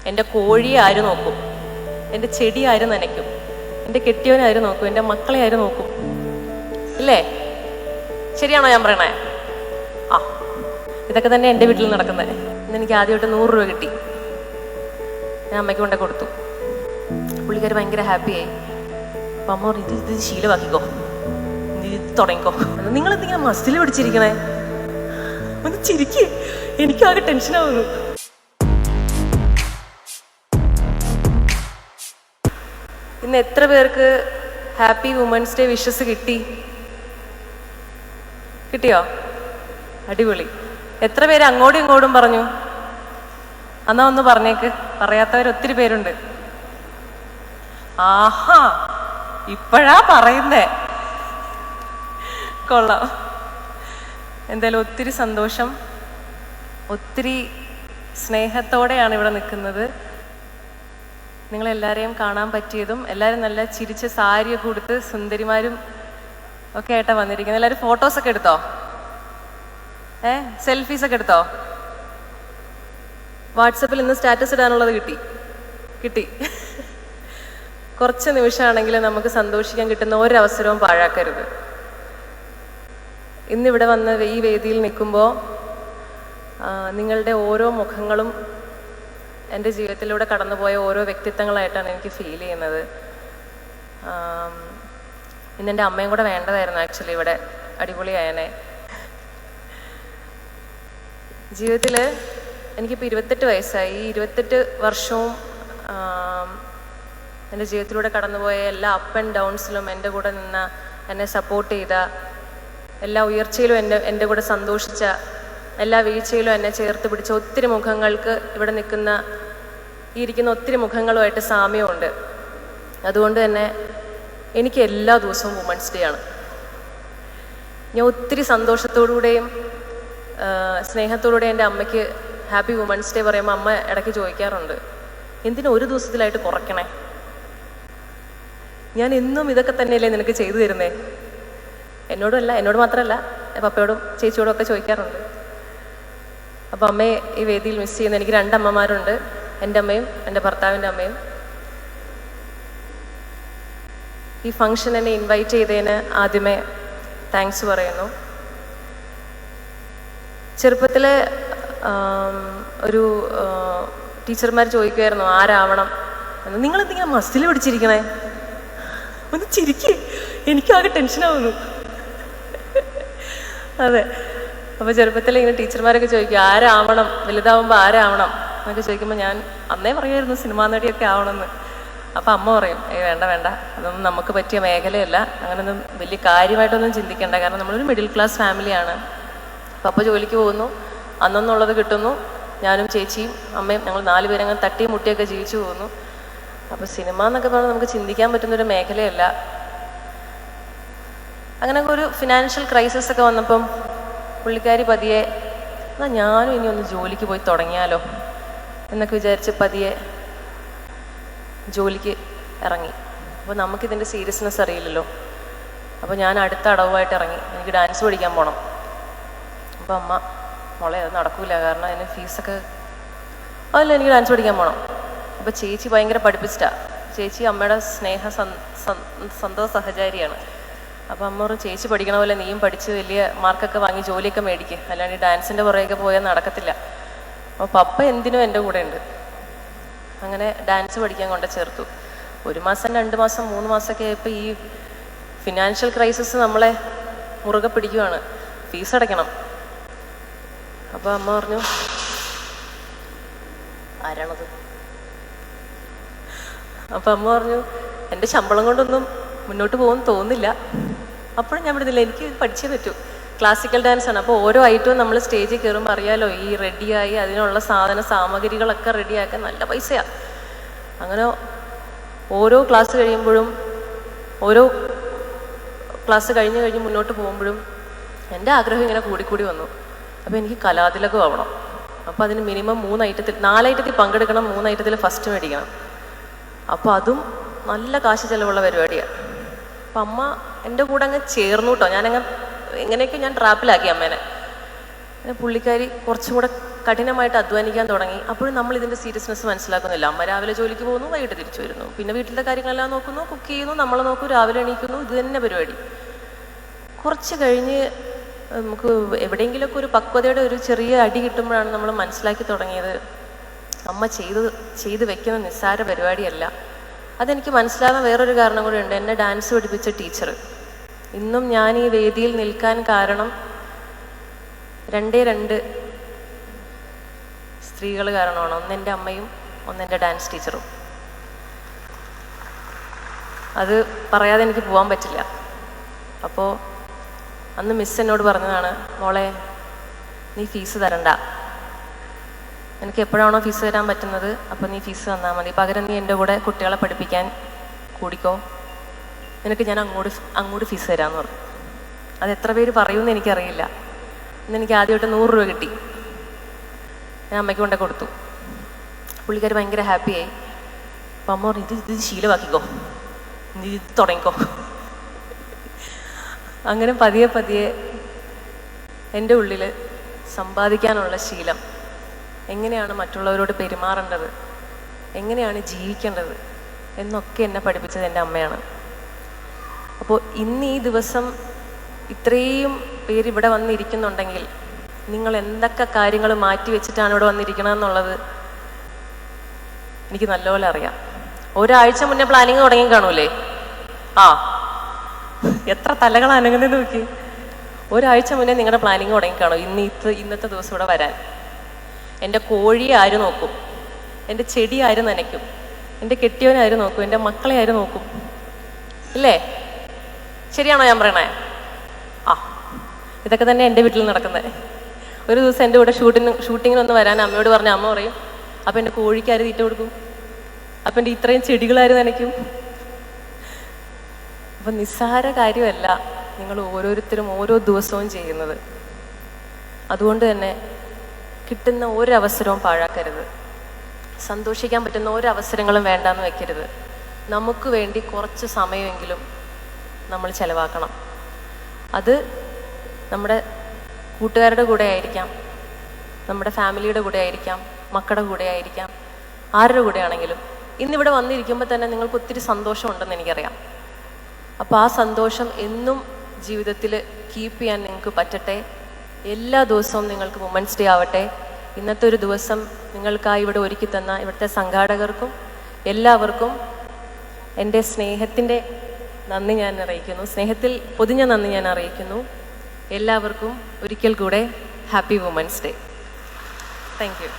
എൻ്റെ കോഴിയെ ആര് നോക്കും, എൻ്റെ ചെടി ആര് നനയ്ക്കും, എൻ്റെ കെട്ടിയവനെ ആര് നോക്കും, എൻ്റെ മക്കളെ ആര് നോക്കും? ഇല്ലേ? ശരിയാണോ ഞാൻ പറയണേ? ആ, ഇതൊക്കെ തന്നെ എൻ്റെ വീട്ടിൽ നടക്കുന്നത്. ഇന്ന് എനിക്ക് ആദ്യമായിട്ട് 100 രൂപ കിട്ടി. ഞാൻ അമ്മയ്ക്ക് കൊണ്ടേ കൊടുത്തു. പുള്ളിക്കാർ ഭയങ്കര ഹാപ്പിയായി. അപ്പം അമ്മ പറഞ്ഞു, ഇത് ശീലമാക്കിക്കോ, ഇത് തുടങ്ങിക്കോ. നിങ്ങളെന്തിങ്ങനെ മസിൽ പിടിച്ചിരിക്കണേ? ഒന്ന് ചിരിക്കേ, എനിക്കാകെ ടെൻഷനാവുന്നു. ഇന്ന് എത്ര പേർക്ക് ഹാപ്പി വുമൻസ് ഡേ വിഷസ് കിട്ടിയോ? അടിപൊളി. എത്ര പേര് അങ്ങോട്ടും ഇങ്ങോട്ടും പറഞ്ഞു? എന്നാ ഒന്ന് പറഞ്ഞേക്ക്. പറയാത്തവർ ഒത്തിരി പേരുണ്ട്. ആഹാ, ഇപ്പോഴാ പറയുന്നേ. കൊള്ളാം. എന്തായാലും ഒത്തിരി സന്തോഷം. ഒത്തിരി സ്നേഹത്തോടെയാണ് ഇവിടെ നിൽക്കുന്നത്. നിങ്ങളെല്ലാവരെയും കാണാൻ പറ്റിയതും, എല്ലാവരും നല്ല ചിരിച്ച് സാരിയൊക്കെ കൊടുത്ത് സുന്ദരിമാരും ഒക്കെ ആയിട്ടാണ് വന്നിരിക്കുന്നത്. എല്ലാവരും ഫോട്ടോസൊക്കെ എടുത്തോ? സെൽഫീസൊക്കെ എടുത്തോ? വാട്സപ്പിൽ ഇന്ന് സ്റ്റാറ്റസ് ഇടാനുള്ളത് കിട്ടി. കുറച്ച് നിമിഷമാണെങ്കിലും നമുക്ക് സന്തോഷിക്കാൻ കിട്ടുന്ന ഒരവസരവും പാഴാക്കരുത്. ഇന്നിവിടെ വന്ന് ഈ വേദിയിൽ നിൽക്കുമ്പോൾ നിങ്ങളുടെ ഓരോ മുഖങ്ങളും എൻ്റെ ജീവിതത്തിലൂടെ കടന്നുപോയ ഓരോ വ്യക്തിത്വങ്ങളായിട്ടാണ് എനിക്ക് ഫീൽ ചെയ്യുന്നത്. ഇന്നെൻ്റെ അമ്മയും കൂടെ വേണ്ടതായിരുന്നു ആക്ച്വലി ഇവിടെ. അടിപൊളിയായനെ. ജീവിതത്തിൽ എനിക്കിപ്പോൾ 28 വയസ്സായി. ഈ 28 വർഷവും എൻ്റെ ജീവിതത്തിലൂടെ കടന്നുപോയ എല്ലാ അപ്പ് ആൻഡ് ഡൗൺസിലും എൻ്റെ കൂടെ നിന്ന, എന്നെ സപ്പോർട്ട് ചെയ്ത, എല്ലാ ഉയർച്ചയിലും എൻ്റെ കൂടെ സന്തോഷിച്ച, എല്ലാ വീഴ്ചയിലും എന്നെ ചേർത്ത് പിടിച്ച ഒത്തിരി മുഖങ്ങൾക്ക് ഇവിടെ ഇരിക്കുന്ന ഒത്തിരി മുഖങ്ങളുമായിട്ട് സാമ്യമുണ്ട്. അതുകൊണ്ട് തന്നെ എനിക്ക് എല്ലാ ദിവസവും വുമൻസ് ഡേ ആണ്. ഞാൻ ഒത്തിരി സന്തോഷത്തോടുകൂടെയും സ്നേഹത്തോടുകൂടെ എൻ്റെ അമ്മയ്ക്ക് ഹാപ്പി വുമൻസ് ഡേ പറയുമ്പോൾ അമ്മ ഇടയ്ക്ക് ചോദിക്കാറുണ്ട്, എന്തിനാ ഒരു ദിവസത്തിലായിട്ട് കുറയ്ക്കണേ? ഞാൻ എന്നും ഇതൊക്കെ തന്നെയല്ലേ നിനക്ക് ചെയ്തു തരുന്നേ? എന്നോട് മാത്രമല്ല, പപ്പയോടും ചേച്ചിയോടും ഒക്കെ ചോദിക്കാറുണ്ട്. അപ്പം അമ്മയെ ഈ വേദിയിൽ മിസ് ചെയ്യുന്ന എനിക്ക് 2 അമ്മമാരുണ്ട്. എൻ്റെ അമ്മയും എൻ്റെ ഭർത്താവിൻ്റെ അമ്മയും. ഈ ഫംഗ്ഷൻ എന്നെ ഇൻവൈറ്റ് ചെയ്തതിന് ആദ്യമേ താങ്ക്സ് പറയുന്നു. ചെറുപ്പത്തിൽ ഒരു ടീച്ചർമാർ ചോദിക്കുമായിരുന്നു ആരാവണം എന്ന്. നിങ്ങളെന്തിങ്ങനെ മസിൽ പിടിച്ചിരിക്കണേ? ഒന്ന് ചിരിക്കേ, എനിക്കാകെ ടെൻഷനാവുന്നു. അതെ, അപ്പോൾ ചെറുപ്പത്തിൽ ഇങ്ങനെ ടീച്ചർമാരൊക്കെ ചോദിക്കും ആരാവണം, വലുതാവുമ്പോൾ ആരാവണം എന്നൊക്കെ ചോദിക്കുമ്പോൾ ഞാൻ അന്നേ പറയുമായിരുന്നു സിനിമാ നടിയൊക്കെ ആവണമെന്ന്. അപ്പം അമ്മ പറയും, വേണ്ട, അതൊന്നും നമുക്ക് പറ്റിയ മേഖലയല്ല, അങ്ങനൊന്നും വലിയ കാര്യമായിട്ടൊന്നും ചിന്തിക്കേണ്ട. കാരണം നമ്മളൊരു മിഡിൽ ക്ലാസ് ഫാമിലിയാണ്. പപ്പ ജോലിക്ക് പോകുന്നു, അന്നെന്നുള്ളത് കിട്ടുന്നു, ഞാനും ചേച്ചിയും അമ്മയും ഞങ്ങൾ 4 പേരങ്ങനെ തട്ടിയും മുട്ടിയൊക്കെ ജീവിച്ചു പോകുന്നു. അപ്പോൾ സിനിമ എന്നൊക്കെ പറഞ്ഞാൽ നമുക്ക് ചിന്തിക്കാൻ പറ്റുന്നൊരു മേഖലയല്ല. അങ്ങനെയൊക്കെ ഒരു ഫിനാൻഷ്യൽ ക്രൈസിസ് ഒക്കെ വന്നപ്പം പുള്ളിക്കാരി പതിയെ എന്നാൽ ഞാനും ഇനി ഒന്ന് ജോലിക്ക് പോയി തുടങ്ങിയാലോ എന്നൊക്കെ വിചാരിച്ച് പതിയെ ജോലിക്ക് ഇറങ്ങി. അപ്പോൾ നമുക്കിതിൻ്റെ സീരിയസ്നെസ് അറിയില്ലല്ലോ. അപ്പോൾ ഞാൻ അടുത്ത അടവുമായിട്ട് ഇറങ്ങി, എനിക്ക് ഡാൻസ് പഠിക്കാൻ പോകണം. അപ്പോൾ അമ്മ, മോളെ അത് നടക്കില്ല, കാരണം അതിന് ഫീസൊക്കെ, അതല്ല എനിക്ക് ഡാൻസ് പഠിക്കാൻ പോകണം. അപ്പോൾ ചേച്ചി ഭയങ്കര പഠിപ്പിച്ചിട്ടാണ്. ചേച്ചി അമ്മയുടെ സ്വന്തം സഹചാരിയാണ്. അപ്പോൾ അമ്മ പറഞ്ഞു, ചേച്ചി പഠിക്കണ പോലെ നീയും പഠിച്ച് വലിയ മാർക്കൊക്കെ വാങ്ങി ജോലിയൊക്കെ മേടിക്കുക, അല്ലാണ്ട് ഈ ഡാൻസിൻ്റെ പുറകെയൊക്കെ പോയാൽ നടക്കത്തില്ല. അപ്പോൾ പപ്പ എന്തിനും എൻ്റെ കൂടെ ഉണ്ട്. അങ്ങനെ ഡാൻസ് പഠിക്കാൻ കൊണ്ട് ചേർത്തു. 1 മാസം 2 മാസം 3 മാസമൊക്കെ ആയപ്പോൾ ഈ ഫിനാൻഷ്യൽ ക്രൈസിസ് നമ്മളെ മുറുകെ പിടിക്കുവാണ്. ഫീസ് അടയ്ക്കണം. അപ്പോൾ അമ്മ പറഞ്ഞു, ആരാണത്? അപ്പം അമ്മ പറഞ്ഞു, എൻ്റെ ശമ്പളം കൊണ്ടൊന്നും മുന്നോട്ട് പോകുമെന്ന് തോന്നുന്നില്ല. അപ്പോഴും ഞാൻ വിടുന്നില്ല, എനിക്ക് പഠിച്ചേ പറ്റൂ. ക്ലാസിക്കൽ ഡാൻസാണ്. അപ്പോൾ ഓരോ ഐറ്റവും നമ്മൾ സ്റ്റേജിൽ കയറുമ്പോൾ അറിയാലോ, ഈ റെഡിയായി അതിനുള്ള സാമഗ്രികളൊക്കെ റെഡിയാക്കാൻ നല്ല പൈസയാണ്. അങ്ങനെ ഓരോ ക്ലാസ് കഴിയുമ്പോഴും, ഓരോ ക്ലാസ് കഴിഞ്ഞ് മുന്നോട്ട് പോകുമ്പോഴും എൻ്റെ ആഗ്രഹം ഇങ്ങനെ കൂടിക്കൂടി വന്നു. അപ്പോൾ എനിക്ക് കലാതിലകം ആവണം. അപ്പോൾ അതിന് മിനിമം 4 ഐറ്റത്തിൽ പങ്കെടുക്കണം, 3 ഐറ്റത്തിൽ ഫസ്റ്റ് മേടിക്കണം. അപ്പോൾ അതും നല്ല കാശ് ചിലവുള്ള പരിപാടിയാണ്. അപ്പം അമ്മ എൻ്റെ കൂടെ അങ്ങ് ചേർന്നു കേട്ടോ. എങ്ങനെയൊക്കെ ഞാൻ ട്രാപ്പിലാക്കി അമ്മേനെ. പുള്ളിക്കാരി കുറച്ചും കൂടെ കഠിനമായിട്ട് അധ്വാനിക്കാൻ തുടങ്ങി. അപ്പോഴും നമ്മൾ ഇതിൻ്റെ സീരിയസ്നെസ് മനസ്സിലാക്കുന്നില്ല. അമ്മ രാവിലെ ജോലിക്ക് പോകുന്നു, വൈകിട്ട് തിരിച്ചു വരുന്നു, പിന്നെ വീട്ടിലെ കാര്യങ്ങളെല്ലാം നോക്കുന്നു, കുക്ക് ചെയ്യുന്നു, നമ്മൾ നോക്കൂ, രാവിലെ എണീക്കുന്നു, ഇത് തന്നെ പരിപാടി. കുറച്ച് കഴിഞ്ഞ് നമുക്ക് എവിടെയെങ്കിലുമൊക്കെ ഒരു പക്വതയുടെ ഒരു ചെറിയ അടി കിട്ടുമ്പോഴാണ് നമ്മൾ മനസ്സിലാക്കി തുടങ്ങിയത് അമ്മ ചെയ്ത് വെക്കുന്ന നിസ്സാര പരിപാടിയല്ല. അതെനിക്ക് മനസ്സിലാകാൻ വേറൊരു കാരണം കൂടെ ഉണ്ട്. എന്നെ ഡാൻസ് പഠിപ്പിച്ച ടീച്ചർ. ഇന്നും ഞാൻ ഈ വേദിയിൽ നിൽക്കാൻ കാരണം രണ്ട് സ്ത്രീകൾ കാരണമാണ്. ഒന്നെൻ്റെ അമ്മയും ഒന്നെൻ്റെ ഡാൻസ് ടീച്ചറും. അത് പറയാതെ എനിക്ക് പോകാൻ പറ്റില്ല. അപ്പോൾ അന്ന് മിസ് എന്നോട് പറഞ്ഞതാണ്, മോളെ നീ ഫീസ് തരണ്ട, എനിക്ക് എപ്പോഴാണോ ഫീസ് തരാൻ പറ്റുന്നത് അപ്പോൾ നീ ഫീസ് തന്നാൽ മതി, പകരം നീ എൻ്റെ കൂടെ കുട്ടികളെ പഠിപ്പിക്കാൻ കൂടിക്കോ, നിനക്ക് ഞാൻ അങ്ങോട്ട് ഫീസ് തരാമെന്ന് പറഞ്ഞു. അത് എത്ര പേര് പറയുമെന്ന് എനിക്കറിയില്ല. ഇന്ന് എനിക്ക് ആദ്യമായിട്ട് 100 രൂപ കിട്ടി. ഞാൻ അമ്മയ്ക്ക് കൊണ്ടേ കൊടുത്തു. പുള്ളിക്കാർ ഭയങ്കര ഹാപ്പിയായി. അപ്പം അമ്മ പറഞ്ഞു, ഇത് ശീലമാക്കിക്കോ, നീ ഇത് തുടങ്ങിക്കോ. അങ്ങനെ പതിയെ എൻ്റെ ഉള്ളിൽ സമ്പാദിക്കാനുള്ള ശീലം, എങ്ങനെയാണ് മറ്റുള്ളവരോട് പെരുമാറേണ്ടത്, എങ്ങനെയാണ് ജീവിക്കേണ്ടത് എന്നൊക്കെ എന്നെ പഠിപ്പിച്ചത് എൻ്റെ അമ്മയാണ്. അപ്പോൾ ഇന്ന് ഈ ദിവസം ഇത്രയും പേര് ഇവിടെ വന്നിരിക്കുന്നുണ്ടെങ്കിൽ നിങ്ങൾ എന്തൊക്കെ കാര്യങ്ങൾ മാറ്റി വെച്ചിട്ടാണ് ഇവിടെ വന്നിരിക്കണമെന്നുള്ളത് എനിക്ക് നല്ലപോലെ അറിയാം. ഒരാഴ്ച മുന്നേ പ്ലാനിങ് തുടങ്ങി കാണൂലേ? എത്ര തലകൾ അനങ്ങുന്നത് നോക്കി. ഒരാഴ്ച മുന്നേ നിങ്ങളുടെ പ്ലാനിങ് തുടങ്ങി കാണും ഇന്നത്തെ ദിവസം ഇവിടെ വരാൻ. എൻ്റെ കോഴിയെ ആര് നോക്കും, എൻ്റെ ചെടി ആര് നനയ്ക്കും, എൻ്റെ കെട്ടിയവനെ ആര് നോക്കും, എൻ്റെ മക്കളെ ആര് നോക്കും, ഇല്ലേ? ശരിയാണോ ഞാൻ പറയണേ? ഇതൊക്കെ തന്നെ എൻ്റെ വീട്ടിൽ നടക്കുന്നത്. ഒരു ദിവസം എൻ്റെ കൂടെ ഷൂട്ടിങ്ങിനൊന്ന് വരാൻ അമ്മയോട് പറഞ്ഞ അമ്മ പറയും, അപ്പം എൻ്റെ കോഴിക്ക് ആര് തീറ്റ കൊടുക്കും, അപ്പം എൻ്റെ ഇത്രയും ചെടികളാര് നനയ്ക്കും. അപ്പം നിസ്സാര കാര്യമല്ല നിങ്ങൾ ഓരോരുത്തരും ഓരോ ദിവസവും ചെയ്യുന്നത്. അതുകൊണ്ട് തന്നെ കിട്ടുന്ന ഒരവസരവും പാഴാക്കരുത്. സന്തോഷിക്കാൻ പറ്റുന്ന ഒരവസരങ്ങളും വേണ്ടാന്ന് വെക്കരുത്. നമുക്ക് വേണ്ടി കുറച്ച് സമയമെങ്കിലും നമ്മൾ ചെലവാക്കണം. അത് നമ്മുടെ കൂട്ടുകാരുടെ കൂടെ ആയിരിക്കാം, നമ്മുടെ ഫാമിലിയുടെ കൂടെ ആയിരിക്കാം, മക്കളുടെ കൂടെ ആയിരിക്കാം, ആരുടെ കൂടെ ആണെങ്കിലും. ഇന്നിവിടെ വന്നിരിക്കുമ്പോൾ തന്നെ നിങ്ങൾക്ക് ഒത്തിരി സന്തോഷമുണ്ടെന്ന് എനിക്കറിയാം. അപ്പോൾ ആ സന്തോഷം എന്നും ജീവിതത്തിൽ കീപ്പ് ചെയ്യാൻ നിങ്ങൾക്ക് പറ്റട്ടെ. എല്ലാ ദിവസവും നിങ്ങൾക്ക് വുമൻസ് ഡേ ആവട്ടെ. ഇന്നത്തെ ഒരു ദിവസം നിങ്ങൾക്കായി ഇവിടെ ഒരുക്കി തന്ന ഇവിടുത്തെ സംഘാടകർക്കും എല്ലാവർക്കും എൻ്റെ സ്നേഹത്തിൻ്റെ നന്ദി ഞാൻ അറിയിക്കുന്നു. സ്നേഹത്തിൽ പൊതിഞ്ഞ നന്ദി ഞാൻ അറിയിക്കുന്നു. എല്ലാവർക്കും ഒരിക്കൽ കൂടെ happy women's day. Thank U.